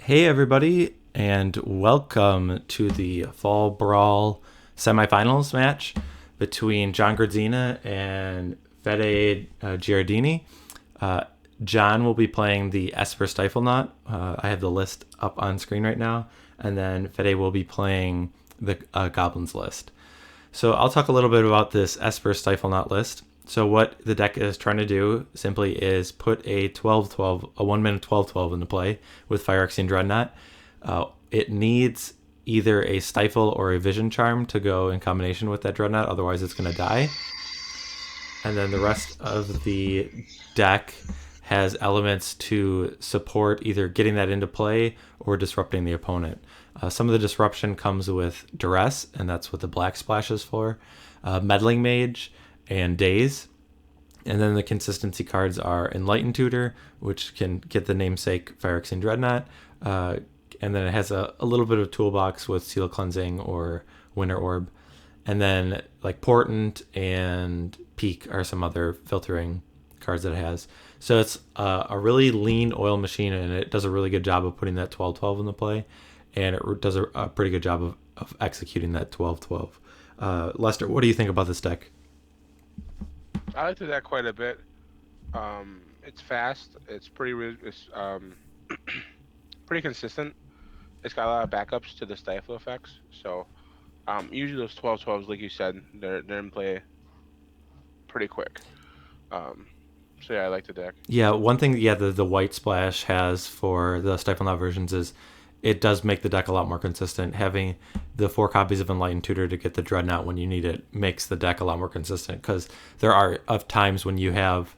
Hey everybody, and welcome to the Fall Brawl Semifinals match between John Grudzina and Fede Giardini. John will be playing the Esper Stiflenought. I have the list up on screen right now, and then Fede will be playing the Goblins list. So I'll talk a little bit about this Esper Stiflenought list. So what the deck is trying to do simply is put a 12-12, a 1 minute 12-12 into play with Phyrexian Dreadnought. It needs either a Stifle or a Vision Charm to go in combination with that Dreadnought, otherwise it's going to die. And then the rest of the deck has elements to support either getting that into play or disrupting the opponent. Some of the disruption comes with Duress, and that's what the black splash is for. Meddling Mage and Daze. And then the consistency cards are Enlightened Tutor, which can get the namesake Phyrexian Dreadnought. And then it has a little bit of toolbox with Seal Cleansing or Winter Orb. And then like Portent and Peak are some other filtering cards that it has. So it's a really lean oil machine, and it does a really good job of putting that 12-12 into play. And it does a pretty good job of executing that 12-12. Lester, what do you think about this deck? I like the deck quite a bit. It's fast. It's pretty pretty consistent. It's got a lot of backups to the Stifle effects. So usually those 12-12s, like you said, they're in play pretty quick. So yeah, I like the deck. Yeah, one thing the white splash has for the Stiflenought versions is it does make the deck a lot more consistent. Having the 4 copies of Enlightened Tutor to get the Dreadnought when you need it makes the deck a lot more consistent, because there are times when you have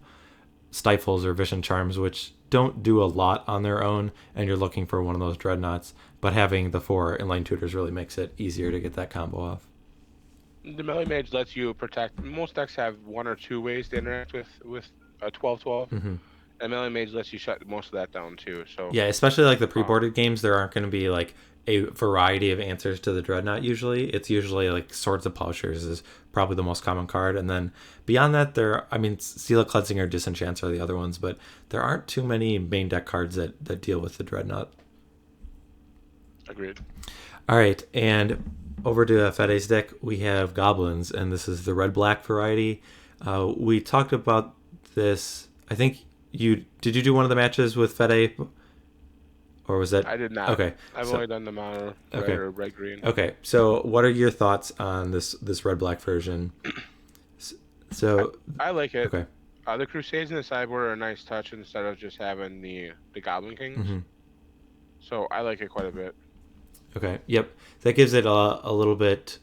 Stifles or Vision Charms which don't do a lot on their own, and you're looking for one of those Dreadnoughts, but having the 4 Enlightened Tutors really makes it easier to get that combo off. The Meddling Mage lets you protect. Most decks have 1 or 2 ways to interact with a 12-12. Mm-hmm. And Meddling Mage lets you shut most of that down too. So yeah, especially like the pre-boarded games, there aren't going to be like a variety of answers to the Dreadnought. Usually it's usually like Swords of Plowshares is probably the most common card, and then beyond that Seal of Cleansing or Disenchants are the other ones, but there aren't too many main deck cards that deal with the Dreadnought. Agreed. All right, and over to Fede's deck we have Goblins, and this is the red-black variety. We talked about this, I think. Did you do one of the matches with Fede, or was that? I did not. Okay, I've only done the mono red or red green. Okay, so what are your thoughts on this red black version? So I like it. Okay. The Crusades in the sideboard are a nice touch instead of just having the Goblin Kings. Mm-hmm. So I like it quite a bit. Okay. Yep. That gives it a little bit.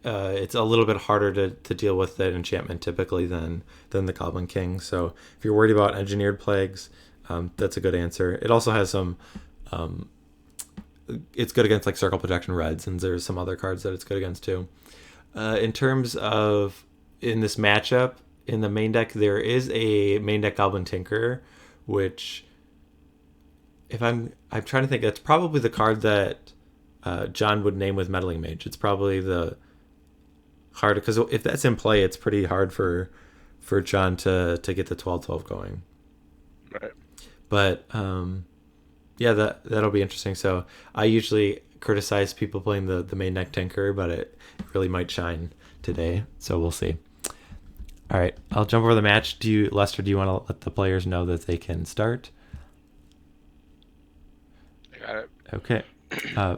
It's a little bit harder to deal with that enchantment typically than the Goblin King. So if you're worried about engineered plagues, that's a good answer. It also has some. It's good against like Circle Protection Reds, and there's some other cards that it's good against too. In terms of in this matchup in the main deck, there is a main deck Goblin Tinkerer, which if I'm trying to think, that's probably the card that John would name with Meddling Mage. It's probably the hard, because if that's in play, it's pretty hard for John to get the 12-12 going. Right. But yeah, that'll be interesting. So I usually criticize people playing the main deck Tinkerer, but it really might shine today. So we'll see. All right, I'll jump over the match. Lester, do you want to let the players know that they can start? I got it. Okay.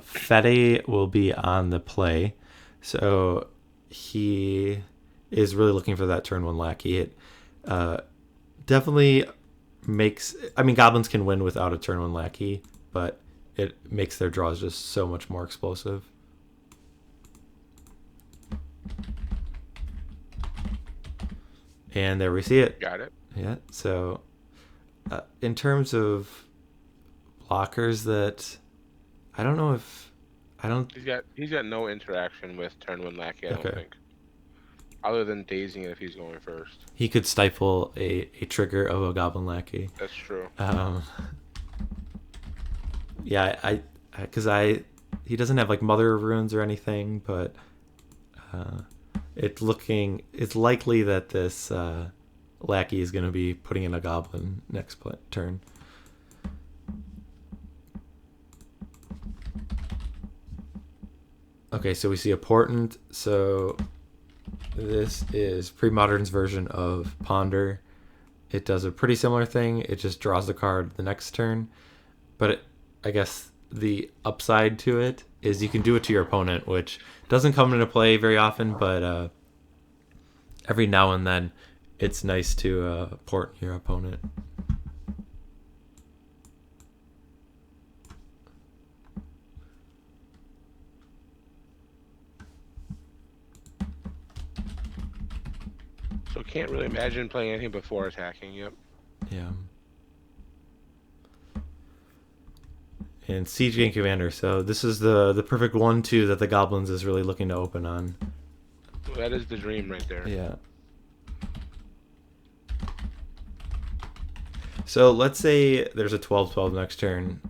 Fede will be on the play. So he is really looking for that turn 1 Lackey. It definitely makes... I mean, Goblins can win without a turn 1 Lackey, but it makes their draws just so much more explosive. And there we see it. Got it. Yeah, so in terms of blockers that... I don't know if... He's got no interaction with turn 1 Lackey, I don't think. Other than dazing it if he's going first. He could stifle a trigger of a Goblin Lackey. That's true. Yeah, he doesn't have like Mother of Runes or anything, but it's likely that this Lackey is going to be putting in a Goblin next turn. Okay, so we see a Portent. So this is Premodern's version of Ponder. It does a pretty similar thing. It just draws the card the next turn. But I guess the upside to it is you can do it to your opponent, which doesn't come into play very often, but every now and then it's nice to port your opponent. So can't really imagine playing anything before attacking. Yep. Yeah. And Siege Gang Commander. So this is the perfect 1/2 that the Goblins is really looking to open on. Well, that is the dream right there. Yeah. So let's say there's a 12/12 next turn.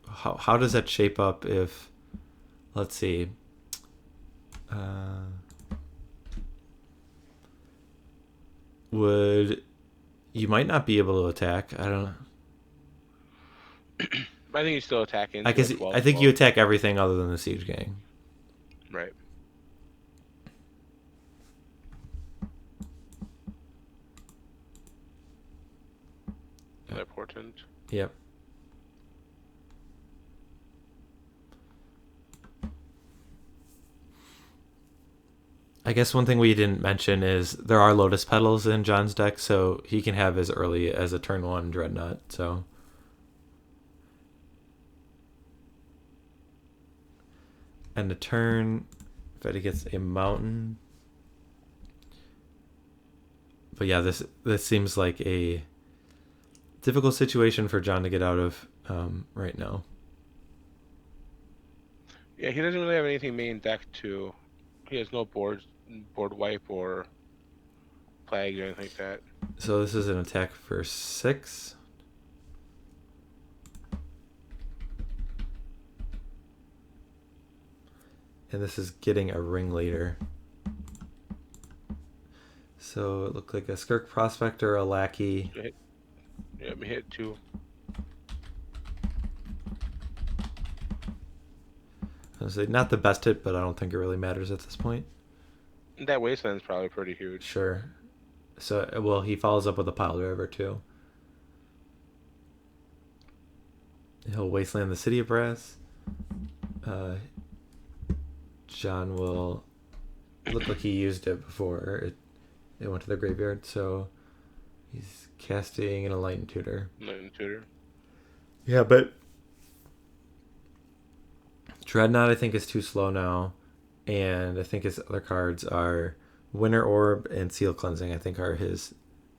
How does that shape up if, let's see, would you might not be able to attack? I don't know. I think you still attack into I guess 12, I think you attack everything other than the Siege Gang. Right. Another Portent. Yep. I guess one thing we didn't mention is there are Lotus Petals in John's deck, so he can have as early as a turn 1 Dreadnought. So, and the turn, Fetty gets a Mountain. But yeah, this seems like a difficult situation for John to get out of right now. Yeah, he doesn't really have anything main deck to. He has no board wipe or plague or anything like that. So this is an attack for 6. And this is getting a Ringleader. So it looked like a Skirk Prospector, a Lackey. Yeah, me hit 2. I was like, not the best hit, but I don't think it really matters at this point. That Wasteland's probably pretty huge. Sure. So, well, he follows up with a Piledriver too. He'll Wasteland the City of Brass. John will look like he used it before it went to the graveyard, so he's casting an Enlightened Tutor. Enlightened Tutor. Yeah, but Dreadnought I think is too slow now, and I think his other cards are Winter Orb and Seal Cleansing. I think are his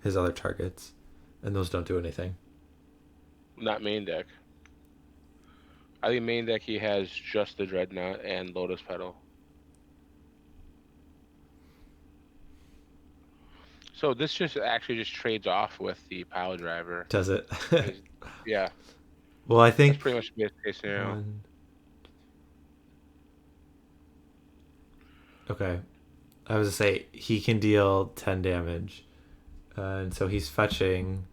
other targets, and those don't do anything. Not main deck. I think main deck he has just the Dreadnought and Lotus Petal. So this just actually trades off with the Piledriver. Does it? Yeah. Well, I think that's pretty much the best case scenario. Okay. I was to say he can deal 10 damage. And so he's fetching.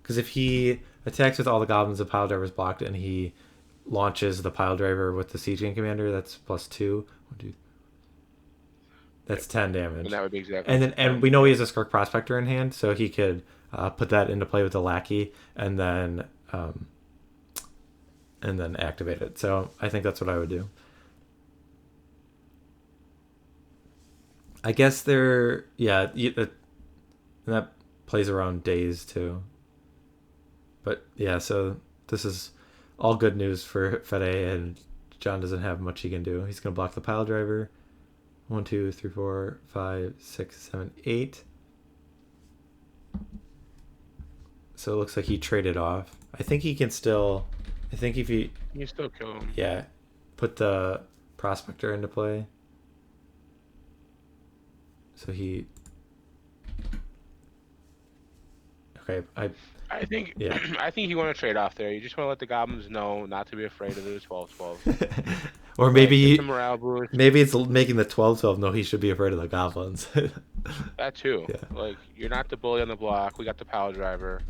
Because if he attacks with all the goblins, the Piledriver's blocked, and he launches the Piledriver with the Siege Gang Commander, that's +2. That's 10 damage. And that would be exactly. And we know he has a Skirk Prospector in hand, so he could put that into play with the Lackey and then activate it. So I think that's what I would do. I guess that plays around Daze too. But yeah, so this is all good news for Fede, and John doesn't have much he can do. He's going to block the Piledriver. 1, 2, 3, 4, 5, 6, 7, 8. So it looks like he traded off. I think he can still. I think if he. You still kill him. Yeah, put the Prospector into play. So he. Okay, I think. Yeah. I think you want to trade off there. You just want to let the Goblins know not to be afraid of the 12/12. Or maybe morale boost. Maybe it's making the 12/12 know he should be afraid of the Goblins. That too. Yeah. Like, you're not the bully on the block. We got the Piledriver.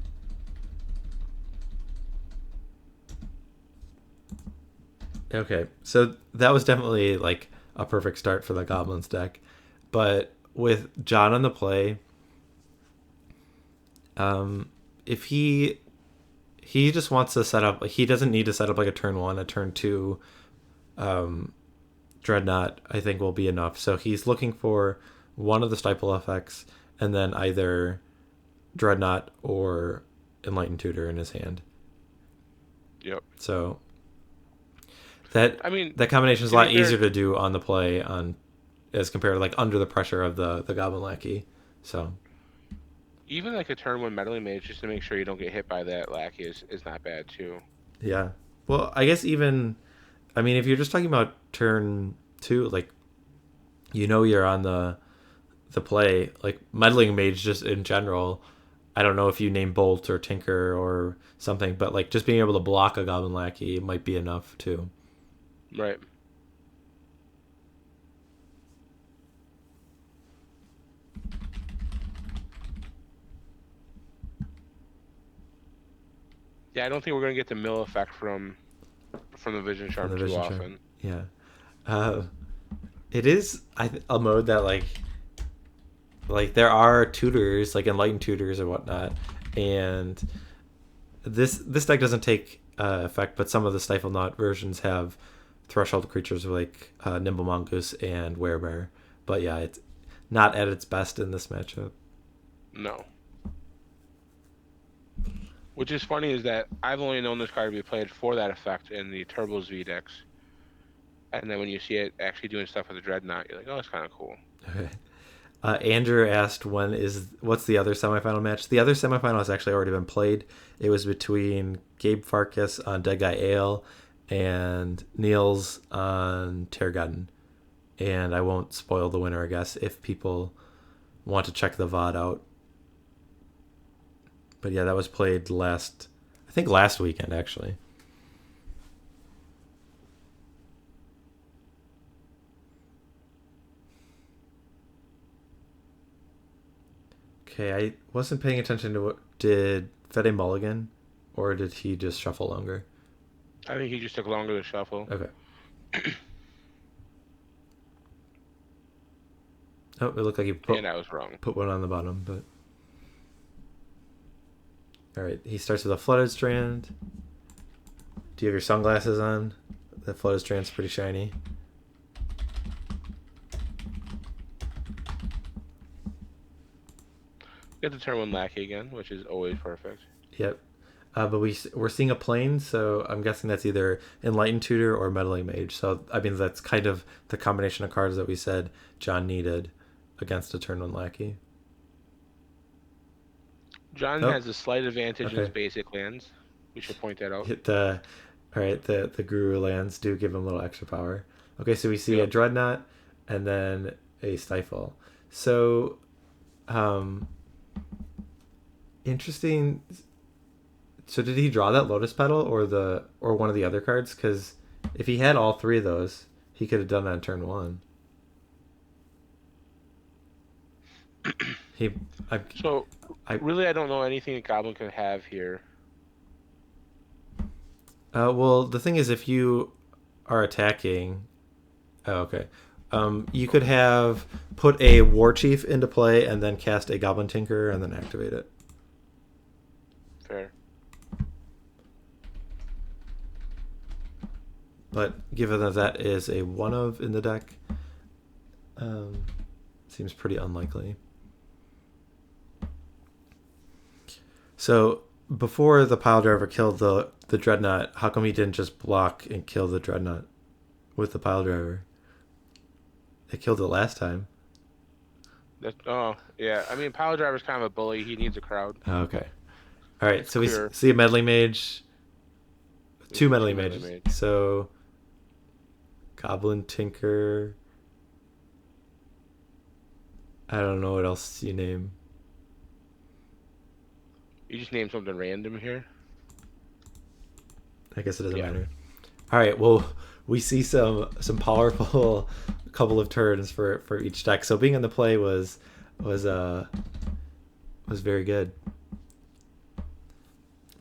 Okay, so that was definitely like a perfect start for the Goblins deck, but with John on the play, if he just wants to set up, like, he doesn't need to set up like a turn 1, a turn 2 Dreadnought, I think will be enough. So he's looking for one of the Stifle effects and then either Dreadnought or Enlightened Tutor in his hand. Yep. So that I mean, that combination is a to lot be fair, easier to do on the play on as compared to like under the pressure of the Goblin Lackey. So even like a turn 1 Meddling Mage, just to make sure you don't get hit by that Lackey, is not bad too. yeah. Well, I guess even, I mean, if you're just talking about turn 2, like, you're on the play, like Meddling Mage just in general. I don't know if you name Bolt or Tinker or something, but like just being able to block a Goblin Lackey might be enough too. Right. Yeah, I don't think we're gonna get the mill effect from the Vision From Charm the too Vision Charm. often. Yeah. It is a mode that like there are tutors, like Enlightened Tutors or whatnot, and this deck doesn't take effect, but some of the Stiflenought versions have threshold creatures like Nimble Mongoose and Werebear. But yeah, it's not at its best in this matchup. No. Which is funny is that I've only known this card to be played for that effect in the Turbos V decks. And then when you see it actually doing stuff with the Dreadnought, you're like, oh, it's kind of cool. Okay. Andrew asked what's the other semifinal match? The other semifinal has actually already been played. It was between Gabe Farkas on Dead Guy Ale and Niels on Tergadon. And I won't spoil the winner, I guess, if people want to check the VOD out. But yeah, that was played last weekend, actually. Okay, I wasn't paying attention to did Fede mulligan, or did he just shuffle longer? I think he just took longer to shuffle. Okay. Oh, it looked like he And I was wrong. put one on the bottom, but... Alright, he starts with a Flooded Strand. Do you have your sunglasses on? The Flooded Strand's pretty shiny. Get the turn 1 Lackey again, which is always perfect. Yep. But we're seeing a plane, so I'm guessing that's either Enlightened Tutor or Meddling Mage. So, I mean, that's kind of the combination of cards that we said John needed against a turn 1 Lackey. John has a slight advantage in his basic lands. We should point that out. Alright, the Guru lands do give him a little extra power. Okay, so we see a Dreadnought and then a Stifle. So, interesting. So did he draw that Lotus Petal or one of the other cards? Because if he had all three of those, he could have done that on turn 1. Really, I don't know anything that Goblin could have here. Well, the thing is, if you are attacking, okay, you could have put a Warchief into play and then cast a Goblin Tinkerer and then activate it. Fair. But given that that is a one of in the deck, seems pretty unlikely. So before the Piledriver killed the Dreadnought, how come he didn't just block and kill the Dreadnought with the Piledriver? They killed it last time. Yeah. I mean, Piledriver's kind of a bully. He needs a crowd. Okay. All right. So we see a Meddling Mage. Two Meddling Mages. So Goblin Tinker. I don't know what else you name. You just name something random here? I guess it doesn't matter. All right. Well, we see some powerful couple of turns for each deck. So being in the play was very good.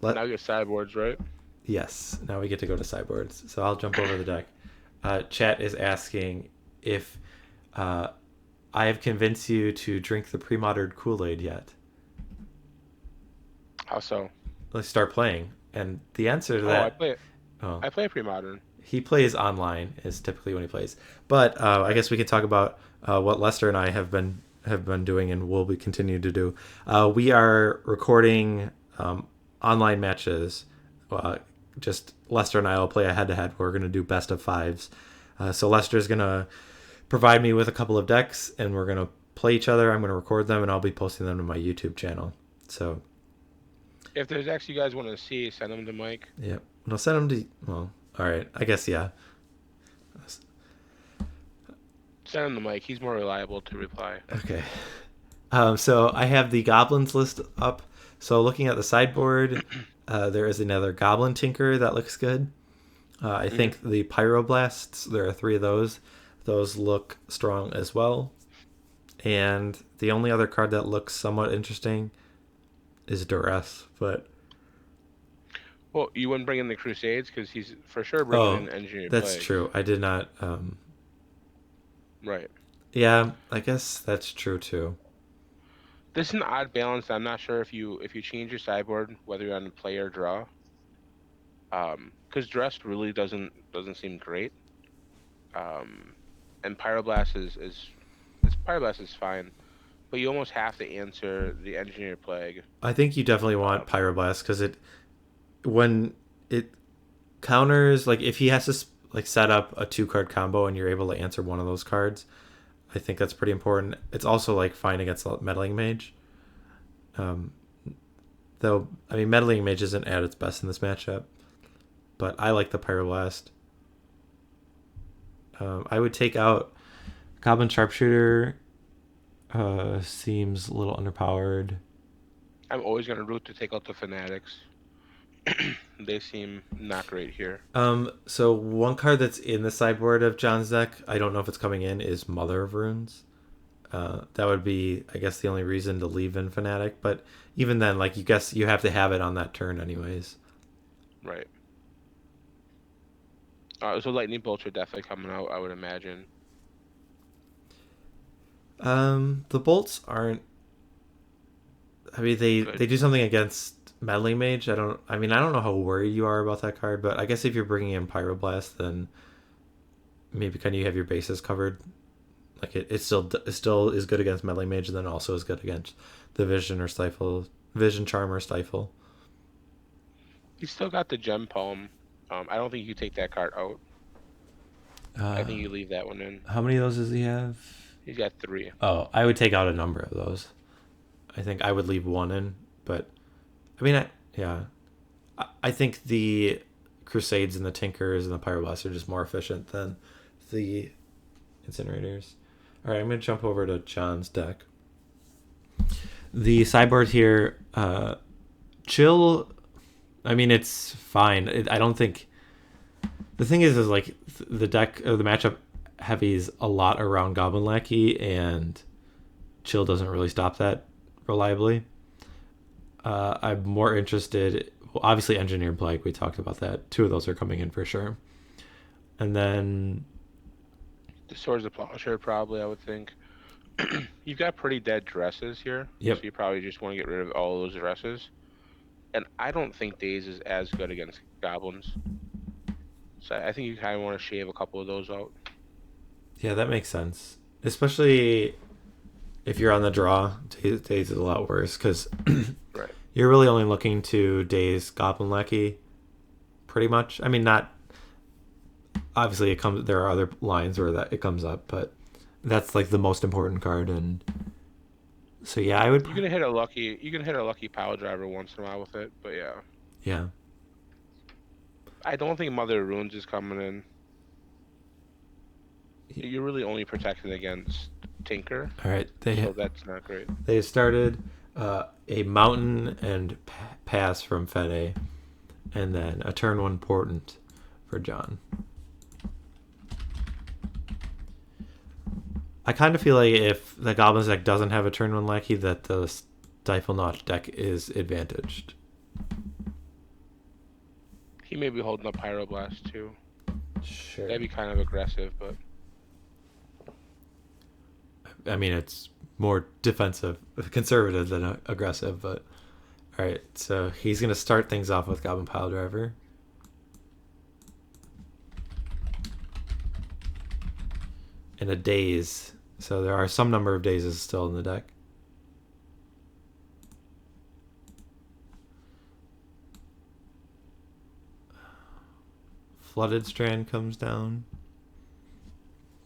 Now you get sideboards, right? Yes, now we get to go to sideboards. So I'll jump over the deck. Chat is asking if I have convinced you to drink the Premodern Kool-Aid yet. How so? Let's start playing. And the answer to Oh, that... I play Premodern. He plays online, is typically when he plays. But I guess we could talk about what Lester and I have been doing and will be continue to do. We are recording online matches. Just Lester and I will play a head-to-head. We're going to do best of fives. So Lester's going to provide me with a couple of decks, and we're going to play each other. I'm going to record them, and I'll be posting them to my YouTube channel. So if there's decks you guys want to see, send them to Mike. Yep. I'll send them to... Well, all right. I guess, yeah. Send him to Mike. He's more reliable to reply. Okay. So I have the Goblins list up. So looking at the sideboard, there is another Goblin Tinkerer that looks good. I think the Pyroblasts, there are 3 of those. Those look strong as well. And the only other card that looks somewhat interesting is Duress, but... Well, you wouldn't bring in the Crusades because he's for sure bringing in Engineered That's Plague. true. I did not... Right. Yeah, I guess that's true too. This is an odd balance. I'm not sure if you change your sideboard, whether you're on play or draw. Because Duress really doesn't seem great. And Pyroblast Pyroblast is fine, but you almost have to answer the Engineered Plague. I think you definitely want Pyroblast because when it counters, like if he has to set up a 2-card combo and you're able to answer one of those cards, I think that's pretty important. It's also fine against Meddling Mage. Though, I mean, Meddling Mage isn't at its best in this matchup, but I like the Pyroblast. I would take out Goblin Sharpshooter. Seems a little underpowered. I'm always going to root to take out the Fanatics. They seem not great here. So one card that's in the sideboard of John's deck, I don't know if it's coming in, is Mother of Runes. That would be, I guess, the only reason to leave in Fanatic. But even then, you guess you have to have it on that turn anyways. Right. So Lightning Bolts are definitely coming out, I would imagine. The bolts aren't... I mean, they do something against Meddling Mage. I don't know how worried you are about that card, but I guess if you're bringing in Pyroblast, then maybe you have your bases covered. It still is good against Meddling Mage, and then also is good against the Vision Charm or Stifle. He's still got the Gempalm. I don't think you take that card out. I think you leave that one in. How many of those does he have? He's got 3. Oh, I would take out a number of those. I think I would leave one in, but I mean, I think the Crusades and the Tinkerers and the Pyroblasts are just more efficient than the Incinerators. All right, I'm going to jump over to John's deck. The sideboard here, chill. I mean, it's fine. I don't think... The thing is the deck, or the matchup heavies a lot around Goblin Lackey, and chill doesn't really stop that reliably. I'm more interested... Well, obviously, Engineered Plague, we talked about that. 2 of those are coming in for sure. And then... The Swords of Plowshare, probably, I would think. You've got pretty dead dresses here. Yep. So you probably just want to get rid of all those dresses. And I don't think Daze is as good against Goblins. So I think you kind of want to shave a couple of those out. Yeah, that makes sense. Especially if you're on the draw, Daze is a lot worse, because right. You're really only looking to Daze Goblin Lackey, pretty much. I mean, not... Obviously, there are other lines where it comes up, but that's the most important card, and so yeah, I would. You can hit a lucky Piledriver once in a while with it, but yeah. Yeah. I don't think Mother of Runes is coming in. You're really only protected against Tinker. All right, so that's not great. They started a Mountain and Pass from Fede, and then a turn 1 Portent for John. I kind of feel like if the Goblins deck doesn't have a turn 1 Lackey, that the Stiflenought deck is advantaged. He may be holding up Pyroblast too. Sure. That'd be kind of aggressive, but I mean, it's more defensive, conservative than aggressive, but all right. So he's gonna start things off with Goblin Piledriver. And a Daze. So there are some number of Dazes still in the deck. Flooded Strand comes down.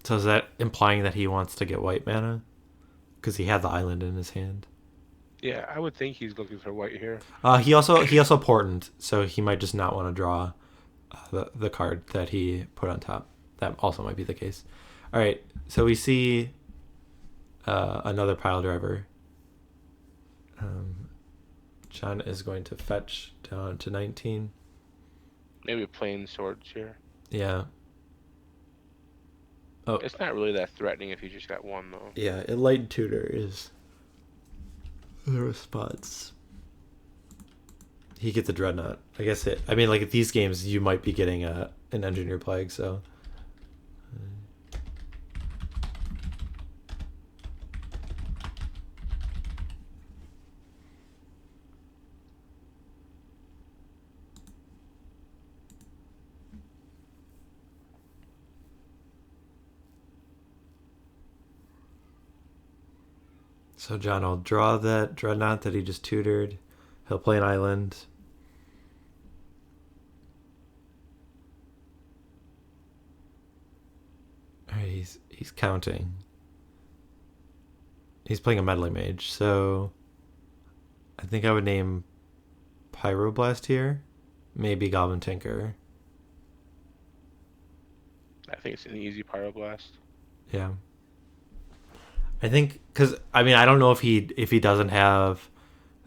So is that implying that he wants to get white mana? Because he had the island in his hand. yeah, I would think he's looking for white here. He also Portent, so he might just not want to draw the card that he put on top. That also might be the case. All right, so we see another Piledriver. John is going to fetch down to 19. Maybe plain swords here. Yeah. Oh, It's not really that threatening if you just got one though. yeah. Enlightened Tutor is the response. He gets a Dreadnought. I guess it. I mean, like at these games, you might be getting an Engineer Plague. So. So John will draw that Dreadnought that he just tutored. He'll play an island. Alright, he's counting. He's playing a Meddling Mage, so I think I would name Pyroblast here. Maybe Goblin Tinkerer. I think it's an easy Pyroblast. Yeah. I think because I mean I don't know if he doesn't have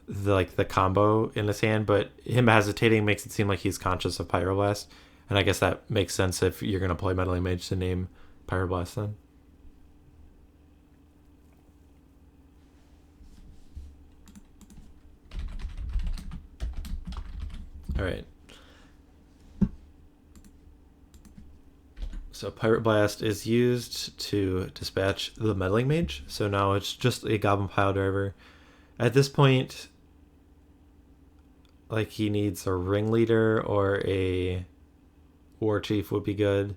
the combo in his hand, but him hesitating makes it seem like he's conscious of Pyroblast, and I guess that makes sense if you're gonna play Meddling Mage to name Pyroblast then. All right. So Pirate Blast is used to dispatch the Meddling Mage. So now it's just a Goblin Piledriver. At this point, like he needs a Ringleader or a Warchief would be good.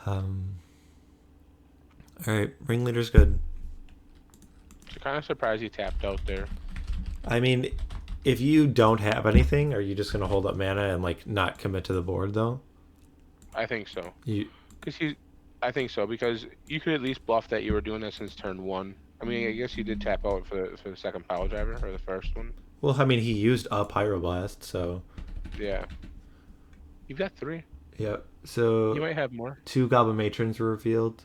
All right, Ringleader's good. I'm kind of surprised he tapped out there. I mean, if you don't have anything, are you just gonna hold up mana and like not commit to the board though? I think so. I think so because you could at least bluff that you were doing that since turn 1. I mean, I guess you did tap out for the second Piledriver or the first one. Well, I mean, he used a Pyroblast, so Yeah. You've got 3. yeah. So You might have more. 2 Goblin Matrons were revealed.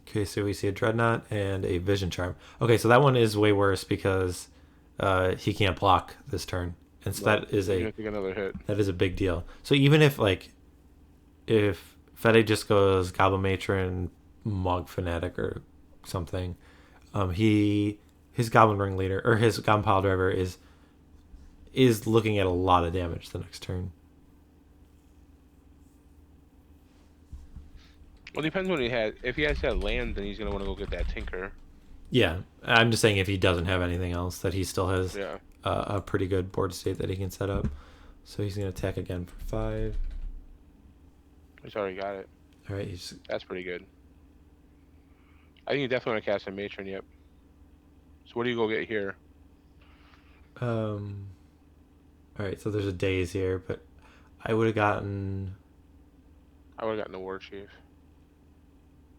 Okay, so we see a Dreadnought and a Vision Charm. Okay, so that one is way worse because he can't block this turn, and so that is another hit. That is a big deal. So even if if Fede just goes Goblin Matron, Mogg Fanatic or something, his Goblin Ringleader or his Goblin Piledriver is looking at a lot of damage the next turn. Well, it depends what he had. If he has that land, then he's gonna want to go get that Tinker. Yeah, I'm just saying if he doesn't have anything else, that he still has Yeah. a pretty good board state that he can set up. So he's gonna attack again for 5. He's already got it. All right, he's That's pretty good. I think you definitely want to cast a Matron. Yep. So what do you go get here? All right, so there's a Daze here, but I would have gotten I would have gotten a Warchief.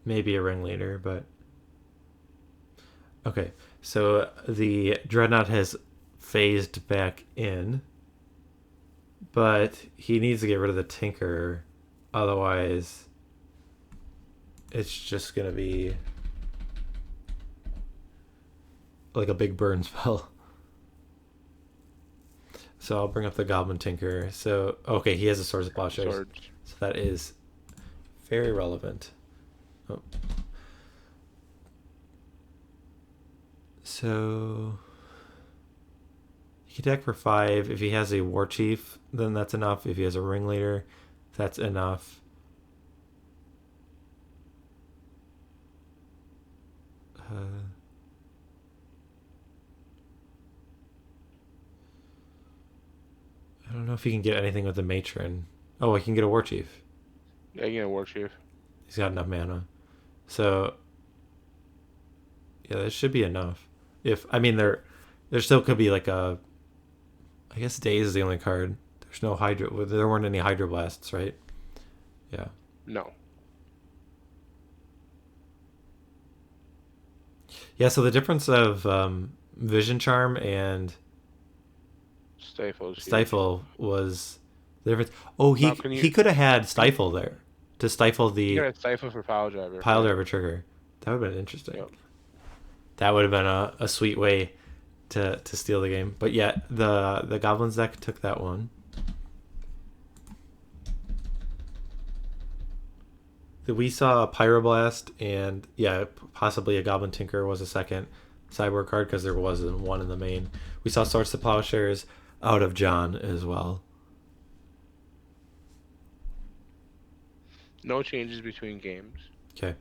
maybe a Ringleader, but okay. So the Dreadnought has phased back in, but he needs to get rid of the Tinkerer, otherwise it's just gonna be like a big burn spell. So I'll bring up the Goblin Tinkerer. So okay, he has a Swords of Plowshares. Swords. So that is Very relevant. Oh. So he can attack for 5. If he has a Warchief, then that's enough. If he has a Ringleader, that's enough. I don't know if he can get anything with the Matron. Oh, he can get a Warchief. Yeah, you get a Warchief. He's got enough mana. So, yeah, this should be enough. If I mean, there still could be like a. I guess Daze is the only card. There's no Hydro. There weren't any Hydroblasts, right? Yeah. No. Yeah. So the difference of Vision Charm and Stifle was the difference. Oh, he could have had Stifle there to stifle the. You got a Stifle for Piledriver. Piledriver trigger. That would have been interesting. Yep. That would have been a sweet way to steal the game. But yeah, the Goblins deck took that one. We saw a Pyroblast and yeah, possibly a Goblin Tinkerer was a second sideboard card because there wasn't one in the main. We saw Swords to Plowshares out of John as well. No changes between games. Okay.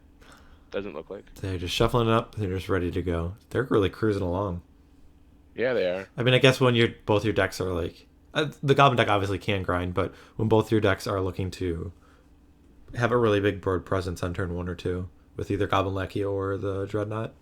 Doesn't look like. They're just shuffling it up. They're just ready to go. They're really cruising along. Yeah, they are. I mean, I guess when both your decks are like... the Goblin deck obviously can grind, but when both your decks are looking to have a really big board presence on turn 1 or 2 with either Goblin Lackey or the Dreadnought.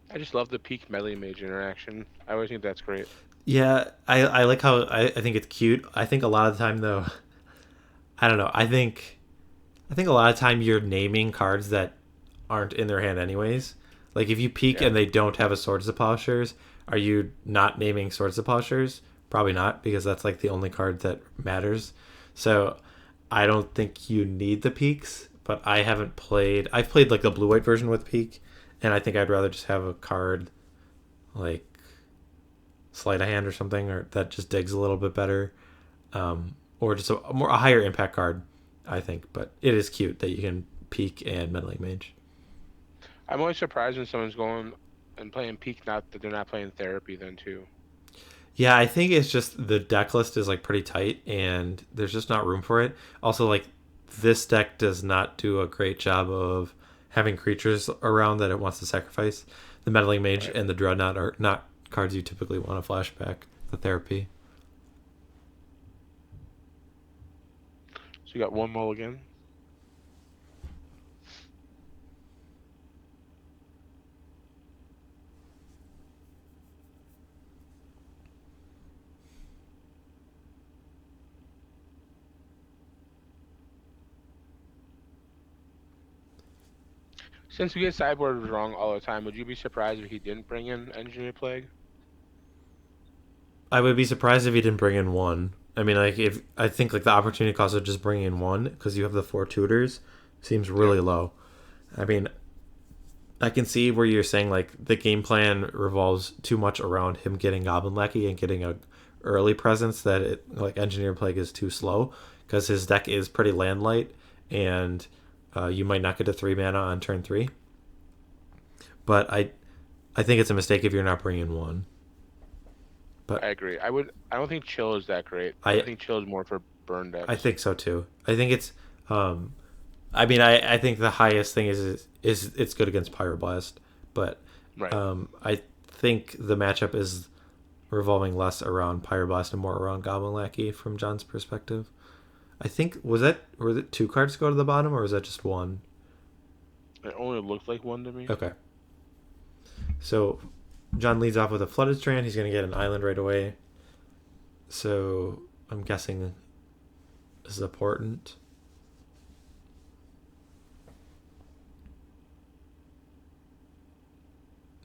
I just love the peak Meddling Mage interaction. I always think that's great. Yeah, I like how I think it's cute. I think a lot of the time though, I don't know. I think a lot of time you're naming cards that aren't in their hand anyways. Like if you peek and they don't have a Swords to Plowshares, are you not naming Swords to Plowshares? Probably not, because that's like the only card that matters. So I don't think you need the peaks, but I've played like the blue-white version with peak, and I think I'd rather just have a card like Sleight of Hand or something, or that just digs a little bit better, or just a higher impact card, I think. But it is cute that you can peek and Meddling Mage. I'm always surprised when someone's going and playing peak, not that they're not playing therapy then too. Yeah, I think it's just the deck list is like pretty tight, and there's just not room for it. Also, like this deck does not do a great job of having creatures around that it wants to sacrifice. The Meddling Mage and the Dreadnought are not cards you typically want to flashback the therapy. So you got one mulligan. Since we get sideboard wrong all the time, would you be surprised if he didn't bring in Engineer Plague? I would be surprised if he didn't bring in one. I mean, like I think like the opportunity cost of just bringing in one because you have the 4 tutors seems really low. I mean, I can see where you're saying like the game plan revolves too much around him getting Goblin Lackey and getting a early presence that like Engineer Plague is too slow because his deck is pretty land light and you might not get to 3 mana on turn 3. But I think it's a mistake if you're not bringing one. But I agree. I don't think Chill is that great. I think Chill is more for burn decks. I think so too. I think it's I mean I think the highest thing is it's good against Pyroblast, but right. I think the matchup is revolving less around Pyroblast and more around Goblin Lackey from John's perspective. I think were it 2 cards go to the bottom or was that just 1? It only looked like 1 to me. Okay. So John leads off with a Flooded Strand. He's going to get an island right away. So I'm guessing this is a Portent.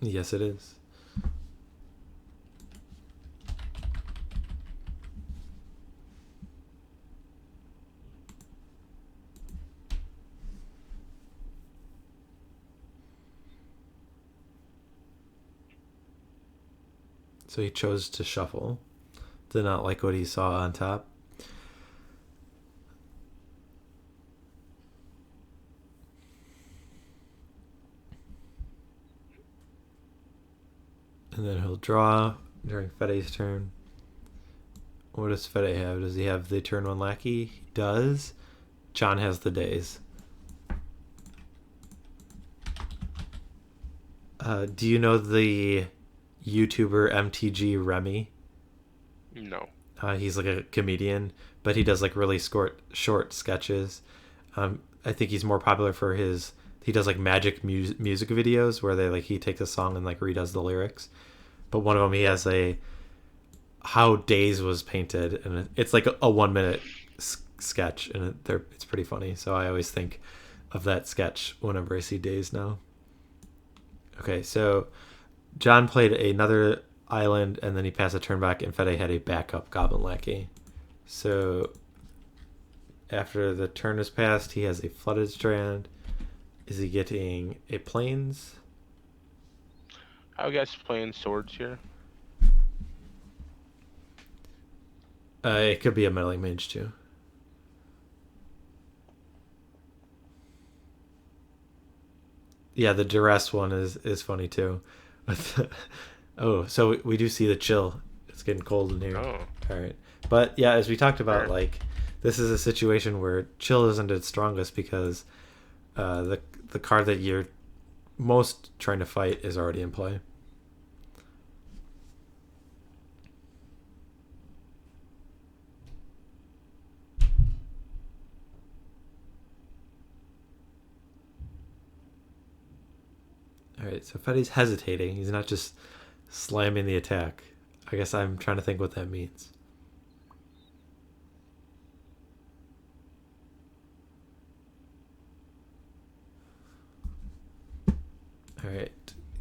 Yes, it is. So he chose to shuffle. Did not like what he saw on top. And then he'll draw during Fede's turn. What does Fede have? Does he have the turn 1 Lackey? He does. John has the Daze. Do you know the YouTuber MTG Remy? No. He's like a comedian, but he does like really short sketches. I think he's more popular for he does like magic music videos where he takes a song and like redoes the lyrics. But one of them, he has how Daze was painted, and it's like a 1 minute sketch, and it's pretty funny. So I always think of that sketch whenever I see Daze now. Okay, so John played another island, and then he passed a turn back, and Fede had a backup Goblin Lackey. So after the turn is passed, he has a Flooded Strand. Is he getting a Plains? I guess playing swords here. It could be a Meddling Mage too. Yeah, the Duress one is funny too. Oh, so we do see the chill. It's getting cold in here. Oh. All right. But yeah, as we talked about, this is a situation where chill isn't its strongest because the card that you're most trying to fight is already in play. All right, so Fede's hesitating. He's not just slamming the attack. I guess I'm trying to think what that means. All right,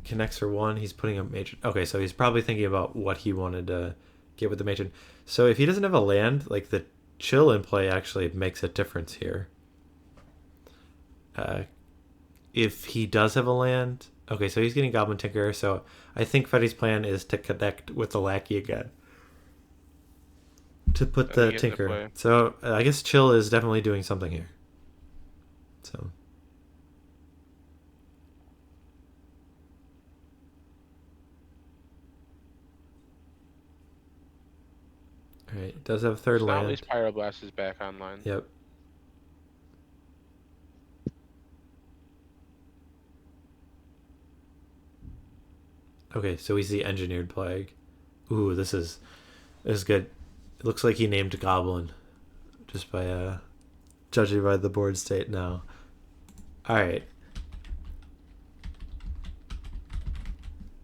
connects for 1. He's putting a matron. Okay, so he's probably thinking about what he wanted to get with the matron. So if he doesn't have a land, like the chill in play actually makes a difference here. If he does have a land, okay, so he's getting Goblin Tinkerer. So I think Fede's plan is to connect with the Lackey again to put the Tinker. So I guess chill is definitely doing something here. So. All right, it does have a third land. At least Pyroblast is back online. Yep. Okay, so we see Engineered Plague. Ooh, this is good. It looks like he named Goblin just by judging by the board state now. All right.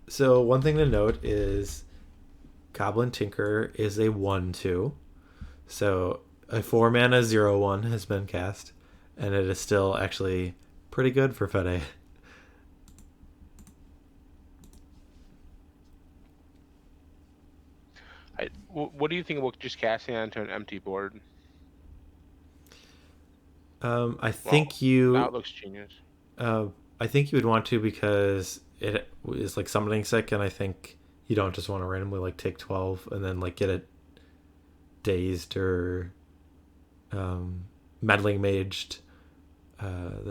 So one thing to note is Goblin Tinkerer is a 1/2. So a 4-mana 0/1 has been cast, and it is still actually pretty good for Fede. What do you think about just casting onto an empty board? I think you. That looks genius. I think you would want to because it is like summoning sick, and I think you don't just want to randomly like take 12 and then like get it dazed or meddling maged. It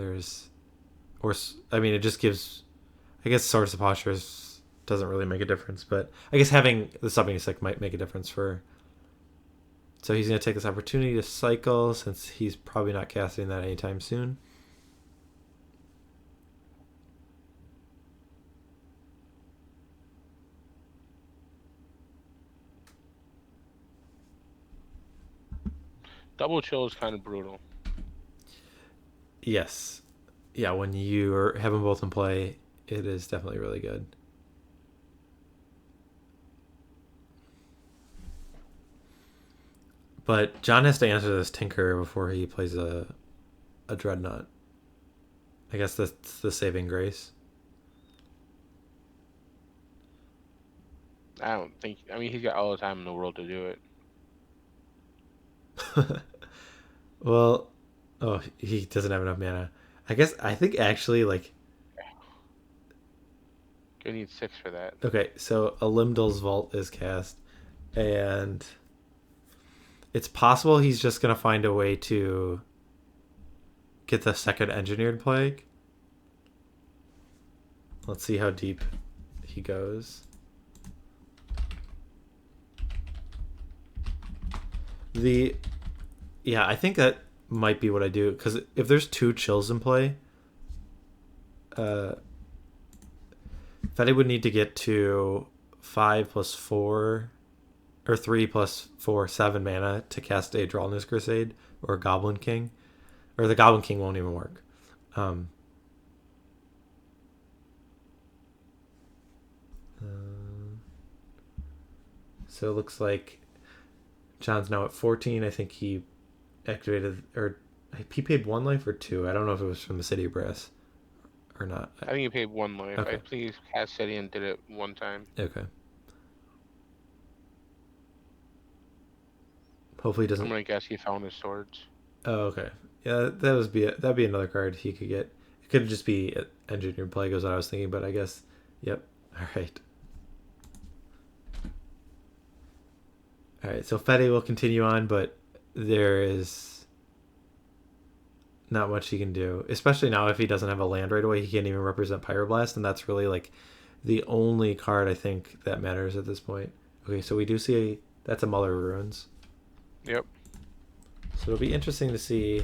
just gives. I guess Swords of Plowshares doesn't really make a difference, but I guess having the summoning sick might make a difference for. So he's going to take this opportunity to cycle since he's probably not casting that anytime soon. Double chill is kind of brutal. Yes. Yeah, when you have them both in play, it is definitely really good. But John has to answer this Tinker before he plays a Dreadnought. I guess that's the saving grace. I don't think. I mean, he's got all the time in the world to do it. Well, he doesn't have enough mana. I think actually like. You need 6 for that. Okay, so a Lim-Dûl's Vault is cast, and it's possible he's just going to find a way to get the second Engineered Plague. Let's see how deep he goes. Yeah, I think that might be what I do, because if there's 2 chills in play, Fede would need to get to 5 + 4, or 3 + 4, 7 mana to cast a Drawless Crusade or Goblin King, or the Goblin King won't even work. So it looks like John's now at 14. I think he activated, or he paid 1 life or 2. I don't know if it was from the City of Brass or not. I think he paid 1 life. Okay. I think he cast City and did it 1 time. Okay. Hopefully he doesn't. I'm gonna guess he found his swords. Oh, okay. Yeah, that'd be another card he could get. It could just be Engineered Plague is what I was thinking, but I guess, yep. All right. All right, so Fede will continue on, but there is not much he can do, especially now if he doesn't have a land right away. He can't even represent Pyroblast, and that's really like the only card I think that matters at this point. Okay, so we do see that's a Mother of Ruins. Yep. So it'll be interesting to see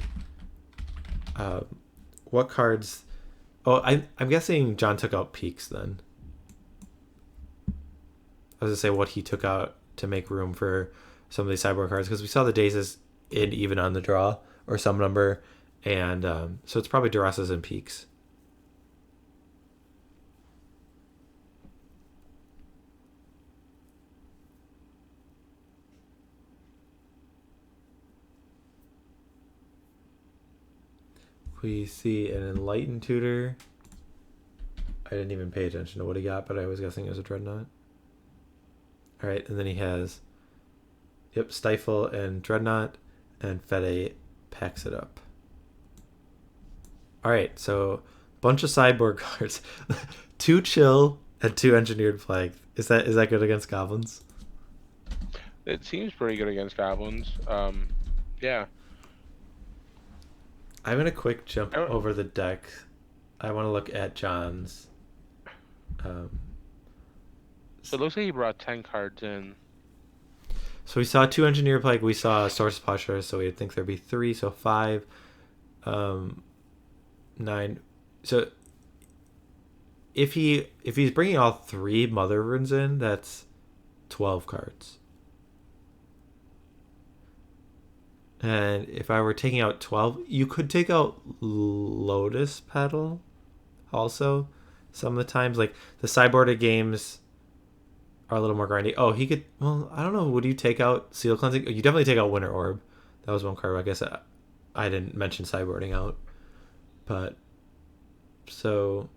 what cards. Oh, I'm guessing John took out Peaks then. I was gonna say what he took out to make room for some of these sideboard cards, because we saw the Dazes in even on the draw or some number, and so it's probably Duresses and Peaks. We see an Enlightened Tutor. I didn't even pay attention to what he got, but I was guessing it was a Dreadnought. All right, and then he has, Stifle and Dreadnought, and Fede packs it up. All right, so bunch of sideboard cards, 2 Chill and 2 Engineered Plague. Is that good against Goblins? It seems pretty good against Goblins. Yeah. I'm gonna quick jump over the deck. I want to look at John's. So it looks like he brought 10 cards in. So we saw 2 Engineer Plague. We saw Source Plowshares, so we'd think there'd be 3, so 5, 9. So if he's bringing all 3 Mother Runes in, that's 12 cards. And if I were taking out 12, you could take out Lotus Petal also some of the times. Like the sideboarded games are a little more grindy. Oh, he could, well, I don't know. Would you take out Seal Cleansing? You definitely take out Winter Orb. That was one card. I guess I didn't mention sideboarding out. But so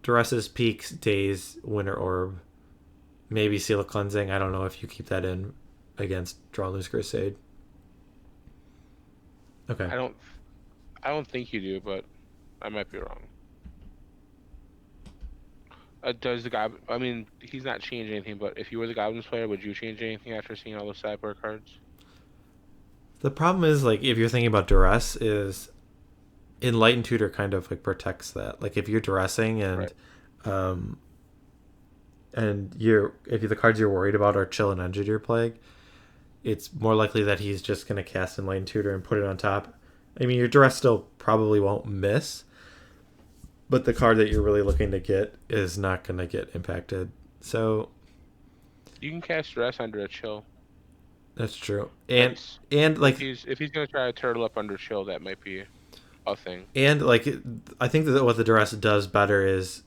Duress's Peaks, Daze, Winter Orb, maybe Seal of Cleansing. I don't know if you keep that in against Drawless Crusade. Okay. I don't think you do, but I might be wrong. Does the Goblin? I mean, he's not changing anything. But if you were the Goblins player, would you change anything after seeing all those sideboard cards? The problem is, like, if you're thinking about Duress, is Enlightened Tutor kind of like protects that. Like, if you're Duressing and right. And if the cards you're worried about are Chill and Engineer Plague, it's more likely that he's just going to cast Enlightened Tutor and put it on top. I mean, your Duress still probably won't miss, but the card that you're really looking to get is not going to get impacted. So you can cast Duress under a Chill. That's true. And like if he's going to try to turtle up under Chill, that might be a thing. And like I think that what the Duress does better is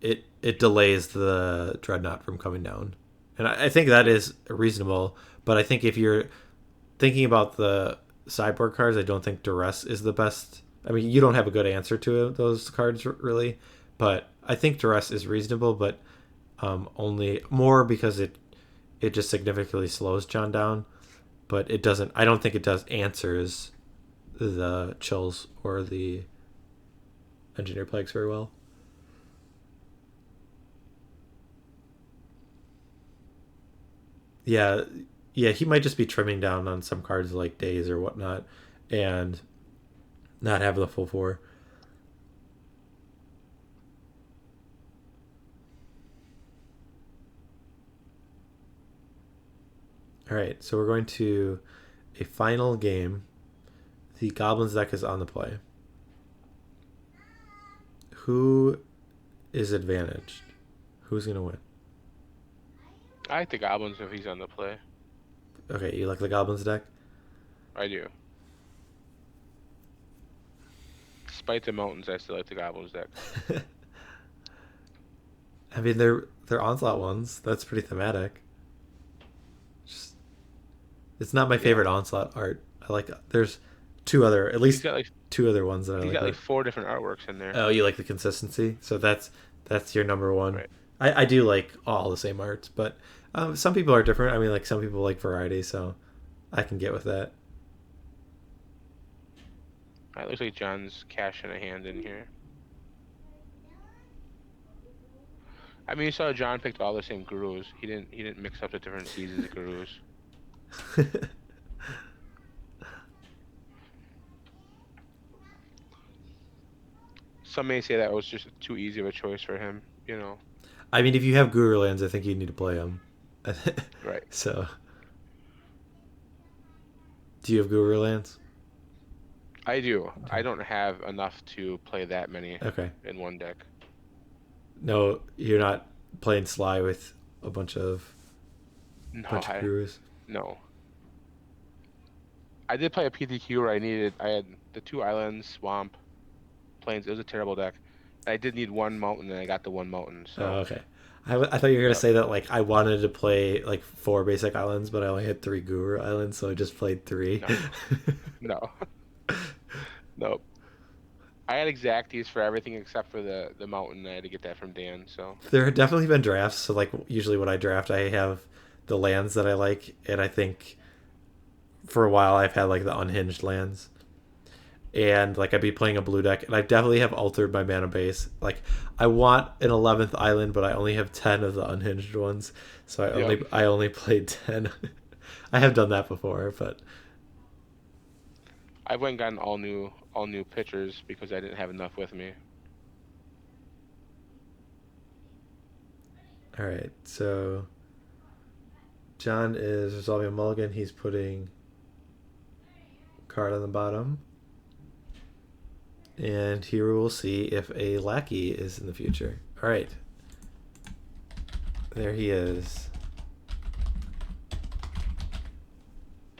it delays the Dreadnought from coming down. And I think that is reasonable. But I think if you're thinking about the sideboard cards, I don't think Duress is the best. I mean, you don't have a good answer to those cards, really. But I think Duress is reasonable, but only more because it just significantly slows John down. But it doesn't. I don't think it does answers the Chills or the Engineer Plagues very well. Yeah, yeah, he might just be trimming down on some cards like Daze or whatnot, and not have the full four. All right, so we're going to a final game. The Goblins deck is on the play. Who is advantaged? Who's gonna win? I like the Goblins if he's on the play. Okay, you like the Goblins deck? I do. Despite the mountains, I still like the Goblins deck. I mean, they're onslaught ones. That's pretty thematic. Just, it's not my favorite onslaught art. I like there's at least two other ones that I like. He's got like 4 different artworks in there. Oh, you like the consistency, so that's your number one. Right. I do like all the same arts, but some people are different. I mean, like some people like variety, so I can get with that. It looks like John's cashing a hand in here. I mean, you saw John picked all the same gurus. He didn't mix up the different seasons of gurus. Some may say that was just too easy of a choice for him, you know. I mean, if you have Guru lands, I think you need to play them. Right. So, do you have Guru lands? I do. I don't have enough to play that many in one deck. No, you're not playing Sly with a bunch of Gurus? No. I did play a PTQ where I had the 2 islands, swamp, plains. It was a terrible deck. I did need 1 mountain, and I got the 1 mountain. So. Oh, okay. I thought you were gonna say that like I wanted to play like 4 basic islands, but I only had 3 Guru islands, so I just played 3. No. Nope. I had exacties for everything except for the mountain. I had to get that from Dan. So there have definitely been drafts. So like usually when I draft, I have the lands that I like, and I think for a while I've had like the unhinged lands. And like I'd be playing a blue deck, and I definitely have altered my mana base. Like I want an 11th island, but I only have 10 of the unhinged ones, so I only played 10. I have done that before, but I went and gotten all new pitchers because I didn't have enough with me. All right, so John is resolving a mulligan. He's putting card on the bottom. And here we'll see if a Lackey is in the future. All right. There he is.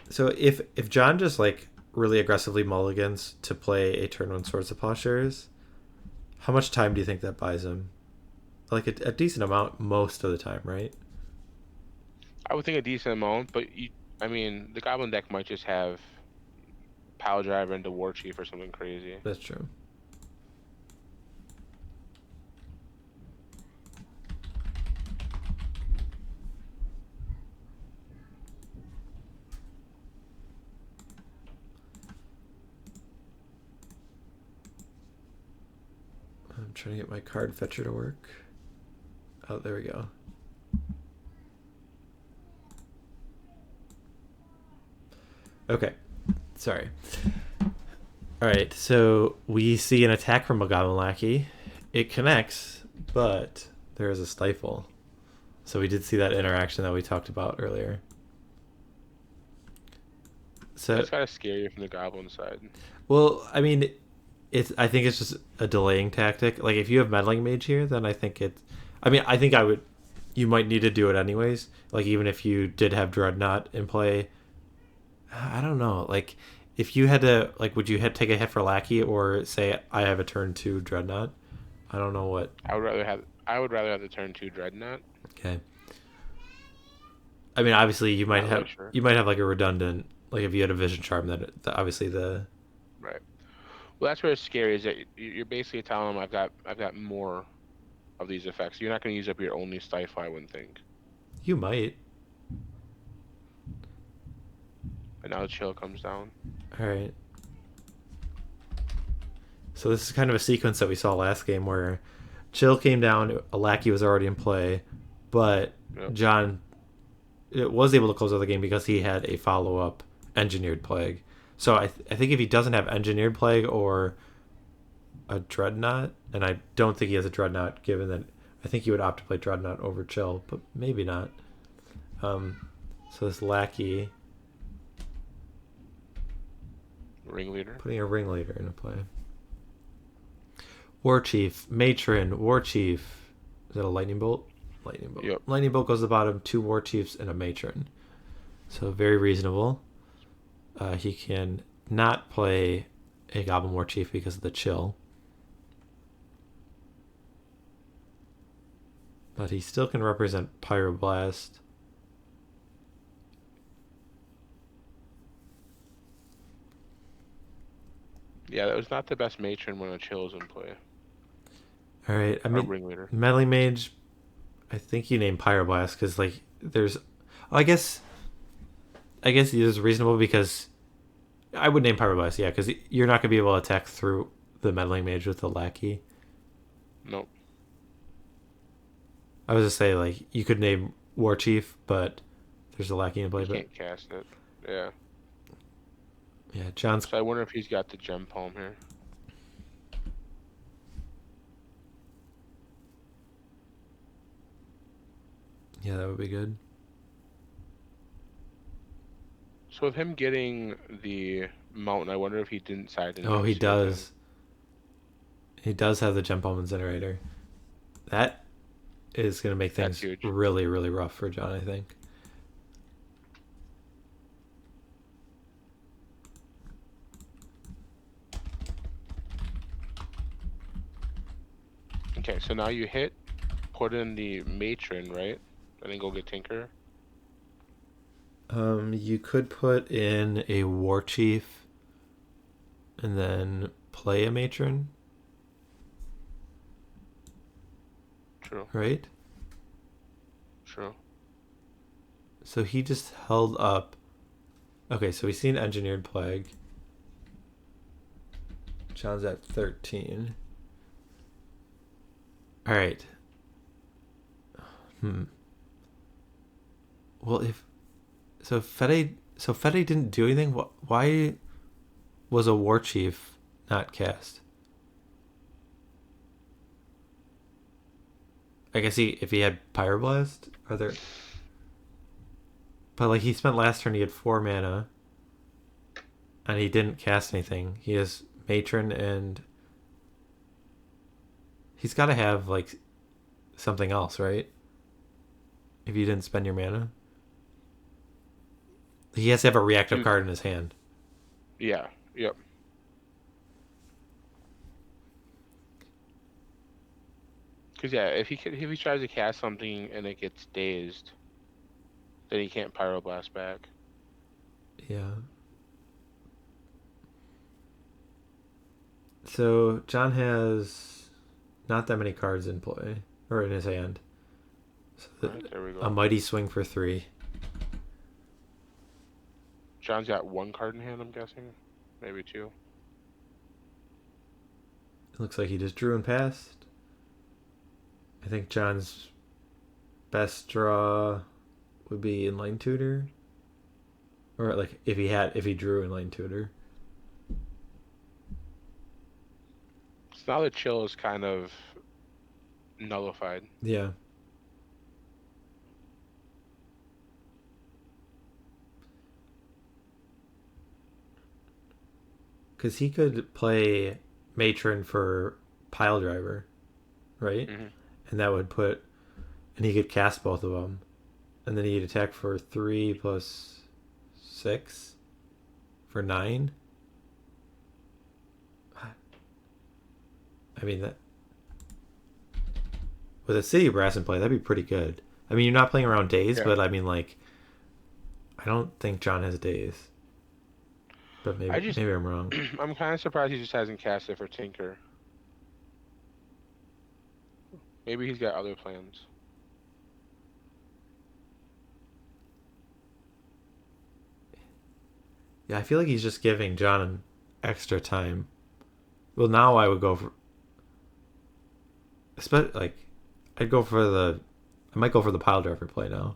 So if John just like really aggressively mulligans to play a turn 1 Swords of Plowshares, how much time do you think that buys him? Like a decent amount most of the time, right? I would think a decent amount, but I mean, the Goblin deck might just have Piledriver into Warchief or something crazy. That's true. I'm trying to get my card fetcher to work. Oh, there we go. Okay. Sorry. Alright, so we see an attack from a Goblin Lackey. It connects, but there is a Stifle. So we did see that interaction that we talked about earlier. So that's kind of scary from the Goblin side. Well, I mean, I think it's just a delaying tactic. Like if you have Meddling Mage here, then I think you might need to do it anyways. Like even if you did have Dreadnought in play, I don't know. Like if you had to, like, would you take a hit for Lackey or say I have a turn 2 Dreadnought? I don't know what. I would rather have the turn 2 Dreadnought. Okay. I mean, obviously you might have like a redundant, like if you had a Vision Charm, that obviously the. Right. Well, that's where it's scary. Is that you're basically telling them I've got more of these effects. You're not going to use up your only Stifle, I wouldn't think. You might. And now the chill comes down. All right. So this is kind of a sequence that we saw last game where chill came down, a Lackey was already in play, but John it was able to close out the game because he had a follow-up Engineered Plague. So I think if he doesn't have Engineered Plague or a Dreadnought, and I don't think he has a Dreadnought, given that I think he would opt to play Dreadnought over Chill, but maybe not. So this Lackey, Ringleader. putting a Ringleader into play. Warchief, Matron, Warchief. Is that a Lightning Bolt? Lightning Bolt. Yep. Lightning Bolt goes to the bottom, 2 Warchiefs and a Matron. So very reasonable. He can not play a Goblin Warchief because of the Chill. But he still can represent Pyroblast. Yeah, that was not the best Matron when a Chill's in play. All right, I mean, Ringleader. Meddling Mage, I think you named Pyroblast because, like, there's... I guess it is reasonable because I would name Pyroblast, yeah, because you're not going to be able to attack through the Meddling Mage with the Lackey. Nope. I was just say, like, you could name Warchief, but there's a Lackey in play. You can't cast it. Yeah. Yeah, John's... So I wonder if he's got the Gempalm here. Yeah, that would be good. So with him getting the mountain, I wonder if he didn't side in. Oh, he does. He does have the Gempalm Incinerator. That is going to make things really, really rough for John, I think. Okay, so now you hit, put in the Matron, right? And then go get Tinkerer. You could put in a Warchief and then play a Matron. True. Right? True. So he just held up. Okay, so we've seen Engineered Plague. John's at 13. All right. Well, if Fede didn't do anything, why was a Warchief not cast? I guess if he had Pyroblast, are there? But like he spent last turn, he had 4 mana, and he didn't cast anything. He has Matron, and he's got to have like something else, right? If you didn't spend your mana, he has to have a reactive card in his hand. Yeah. Yep. Because yeah, if he tries to cast something and it gets dazed, then he can't Pyroblast back. Yeah. So John has not that many cards in play or in his hand. So Right, there we go. A Mighty Swing for 3. John's got 1 card in hand, I'm guessing, maybe 2. It looks like he just drew and passed. I think John's best draw would be Enlightened Tutor, or like if he drew Enlightened Tutor. So now the Chill is kind of nullified. Yeah. Because he could play Matron for Piledriver, right? Mm-hmm. And that would put... And he could cast both of them. And then he'd attack for 3 plus 6 for 9. I mean, that... With a City Brass in play, that'd be pretty good. I mean, you're not playing around Daze, but I mean, like... I don't think John has Daze. But maybe I'm wrong. I'm kind of surprised he just hasn't cast it for Tinker. Maybe he's got other plans. Yeah, I feel like he's just giving John extra time. Well, now I would go for... I might go for the Piledriver play now.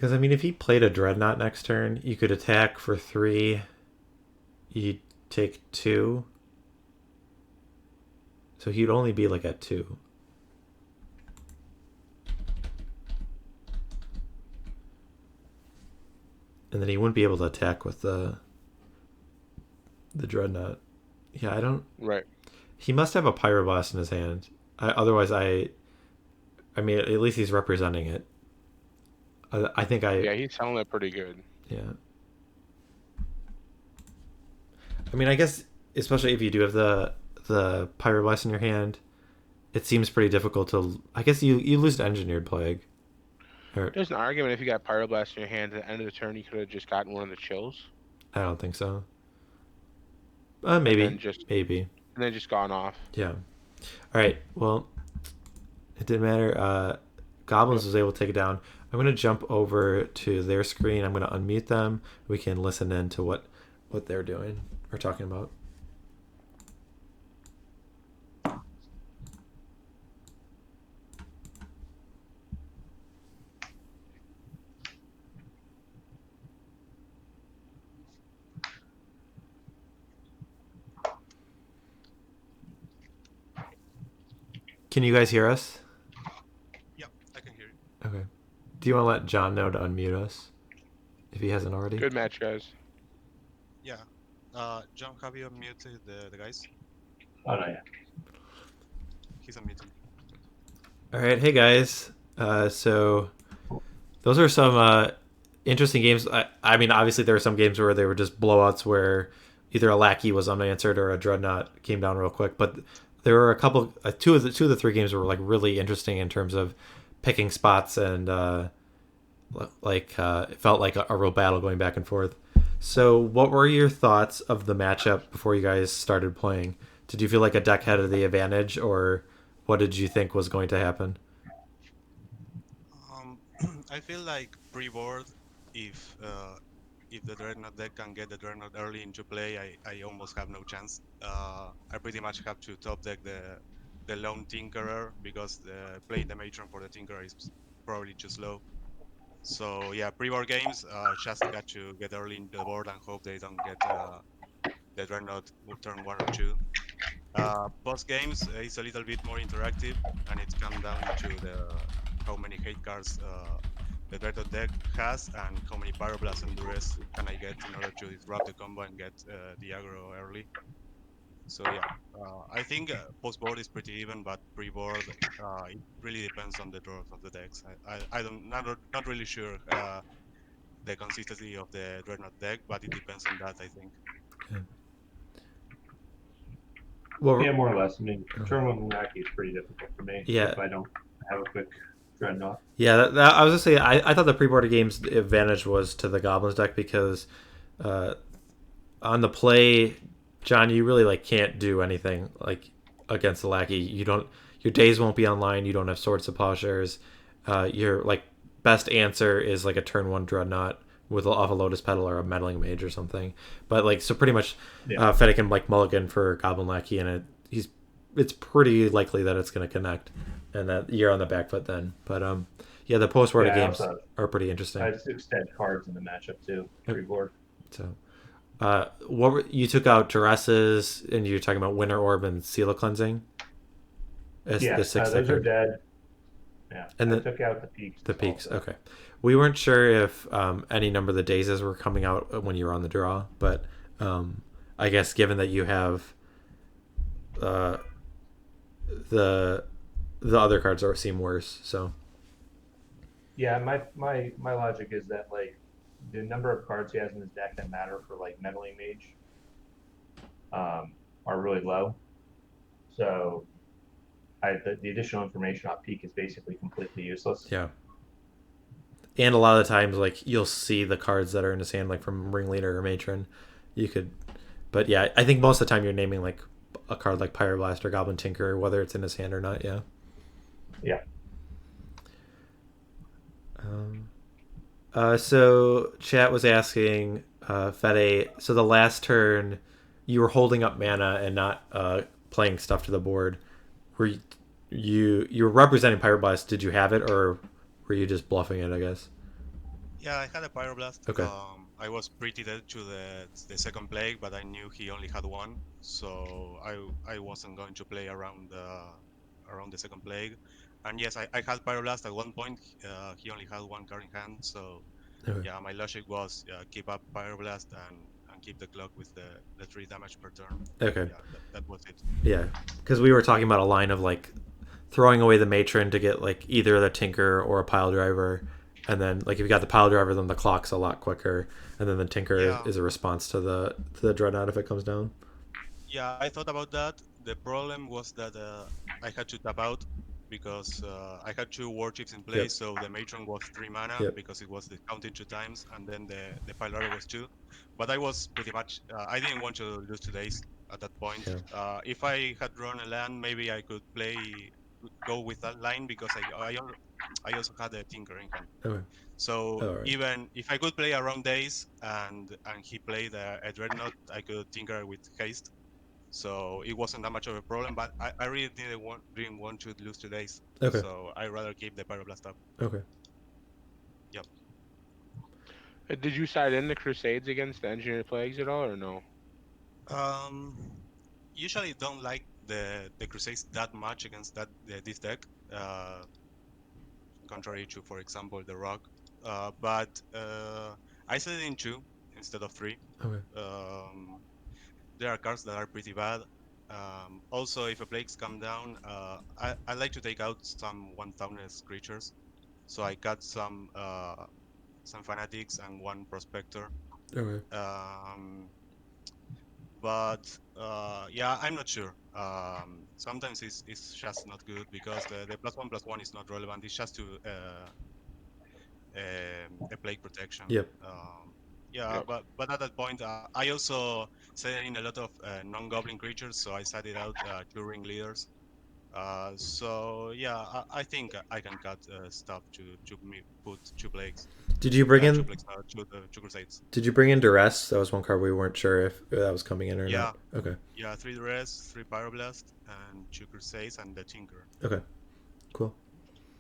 Because, I mean, if he played a Dreadnought next turn, you could attack for 3. You'd take 2. So he'd only be like at 2. And then he wouldn't be able to attack with the Dreadnought. Yeah, I don't... Right. He must have a Pyroblast in his hand. Otherwise, I mean, at least he's representing it. I think Yeah, he's selling it pretty good. Yeah. I mean, I guess, especially if you do have the Pyroblast in your hand, it seems pretty difficult to... I guess you lose to Engineered Plague. There's an argument if you got Pyroblast in your hand at the end of the turn, you could have just gotten one of the chills. I don't think so. Maybe. Maybe. And then just gone off. Yeah. All right. Well, it didn't matter. Goblins was able to take it down. I'm going to jump over to their screen. I'm going to unmute them. We can listen in to what they're doing or talking about. Can you guys hear us? Yep, I can hear you. Okay. Do you want to let John know to unmute us if he hasn't already? Good match, guys. Yeah. John, have you unmuted the guys? Oh, no, yeah. He's unmuted. All right. Hey, guys. So those are some interesting games. I mean, obviously, there were some games where they were just blowouts where either a Lackey was unanswered or a Dreadnought came down real quick. But there were a couple, two of the 3 games were like really interesting in terms of picking spots and it felt like a real battle going back and forth. So what were your thoughts of the matchup before you guys started playing? Did you feel like a deck had the advantage, or what did you think was going to happen? I feel like pre-board, if the Dreadnought deck can get the Dreadnought early into play, I almost have no chance. I pretty much have to top deck the lone Tinkerer, because playing the Matron for the Tinkerer is probably too slow. So yeah, pre-board games, just got to get early into the board and hope they don't get the Dreadnought turn 1 or 2. Post games is a little bit more interactive, and it comes down to how many hate cards the Dreadnought deck has, and how many Pyroblasts and Duress can I get in order to disrupt the combo and get the aggro early. So yeah, I think post-board is pretty even, but pre-board it really depends on the draws of the decks. Not really sure the consistency of the Dreadnought deck, but it depends on that, I think. Okay. Well, yeah, more or less. I mean, turn 1 Lackey is pretty difficult for me. Yeah. If I don't have a quick Dreadnought. Yeah, I was gonna say I thought the pre-board game's advantage was to the Goblins deck because on the play, John, you really can't do anything against the Lackey. Your Daze won't be online. You don't have Swords to Plowshares. Your best answer is a turn 1 Dreadnought with off a Lotus Petal or a Meddling Mage or something. But so pretty much, Fede can mulligan for Goblin Lackey, and it's pretty likely that it's going to connect, and that you're on the back foot then. But yeah, the post-board games are pretty interesting. I have 6 dead cards in the matchup too, pre-board. So, you took out Duresses, and you're talking about Winter Orb and Seal of Cleansing. Yeah, those are dead. Yeah, and I took out the peaks. The peaks, also. Okay. We weren't sure if any number of the Dazes were coming out when you were on the draw, but I guess given that you have the other cards seem worse, so. Yeah, my logic is that the number of cards he has in his deck that matter for Meddling Mage are really low. So the additional information on peak is basically completely useless. Yeah. And a lot of the times, you'll see the cards that are in his hand, from Ringleader or Matron. You could, but yeah, I think most of the time you're naming a card like Pyroblast or Goblin Tinkerer, whether it's in his hand or not. Yeah. Yeah. So chat was asking, Fede. So the last turn, you were holding up mana and not playing stuff to the board. Were you were representing Pyroblast? Did you have it, or were you just bluffing it? I guess. Yeah, I had a Pyroblast. Okay. I was pretty dead to the second plague, but I knew he only had one, so I wasn't going to play around the second plague. And yes, I had Pyroblast at one point. He only had one card in hand, so Okay. yeah, my logic was keep up Pyroblast and keep the clock with the 3 damage per turn. Okay. Yeah, that was it. Yeah, because we were talking about a line of like throwing away the Matron to get like either the Tinker or a Piledriver, and then like if you got the Piledriver, then the clock's a lot quicker, and then the Tinker Yeah. is a response to the Dreadnought if it comes down. Yeah, I thought about that. The problem was that I had to tap out because I had 2 Warchiefs in play, Yep. so the Matron was 3 mana Yep. because it was discounted 2 times, and then the Piledriver was 2. But I was pretty much, I didn't want to lose 2 days at that point. Yeah. If I had drawn a land, maybe I could go with that line because I also had a Tinker in hand. Okay. So Alright. even if I could play around Daze and he played a Dreadnought, I could Tinker with haste. So it wasn't that much of a problem, but I really didn't want to lose 2 days. Okay. So I rather keep the Pyroblast up. Okay. Yep. Did you side in the Crusades against the Engineered Plagues at all, or no? Usually don't like the Crusades that much against this deck. Contrary to, for example, the Rock. But I set it in 2 instead of 3. Okay. There are cards that are pretty bad. Also, if a plagues come down, I like to take out some 1000 creatures. So I cut some fanatics and 1 prospector. Okay. But yeah, I'm not sure. Sometimes it's just not good because the +1/+1 is not relevant. It's just to a plague protection. Yep. Yeah, Yep. but at that point, I also set in a lot of non-goblin creatures, so I set it out 2 ringleaders. So yeah, I think I can cut stuff to put 2 plagues. Did you bring in? 2 plagues, 2 crusades. Did you bring in Duress? That was one card we weren't sure if that was coming in or Yeah. not. Okay. Yeah, 3 Duress, 3 Pyroblast, and 2 crusades, and the Tinker. Okay. Cool.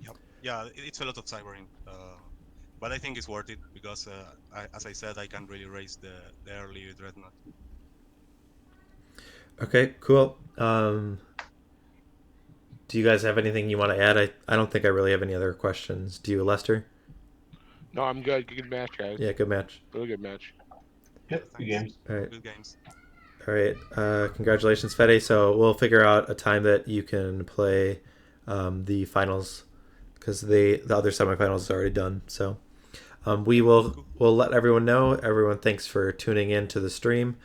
Yep. Yeah, it's a lot of cybering. But I think it's worth it because, as I said, I can really raise the early Dreadnought. Okay, cool. Do you guys have anything you want to add? I don't think I really have any other questions. Do you, Lester? No, I'm good. Good match, guys. Yeah, good match. Really good match. Yep, good games. All right. Good games. All right. Congratulations, Fede. So we'll figure out a time that you can play the finals because the other semifinals is already done. So we'll let everyone know. Everyone, thanks for tuning in to the stream.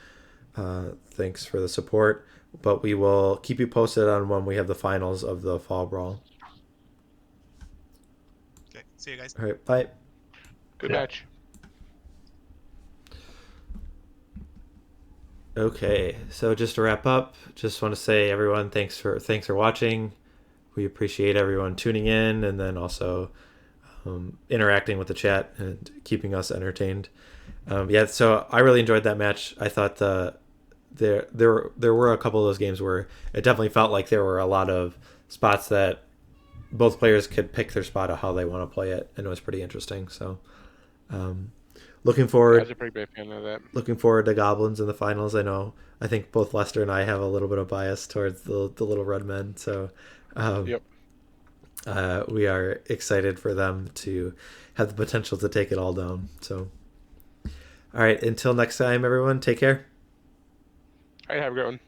Thanks for the support. But we will keep you posted on when we have the finals of the Fall Brawl. Okay, see you guys. All right, bye. Good Yeah. match. Okay, so just to wrap up, just want to say everyone thanks for watching. We appreciate everyone tuning in and then also interacting with the chat and keeping us entertained. Yeah, so I really enjoyed that match. I thought there were a couple of those games where it definitely felt like there were a lot of spots that both players could pick their spot of how they want to play it, and it was pretty interesting. So looking forward. I was a pretty big fan of that. Looking forward to Goblins in the finals. I think both Lester and I have a little bit of bias towards the little red men. So Yep. We are excited for them to have the potential to take it all down. So, all right, until next time, everyone, take care. All right, have a great one.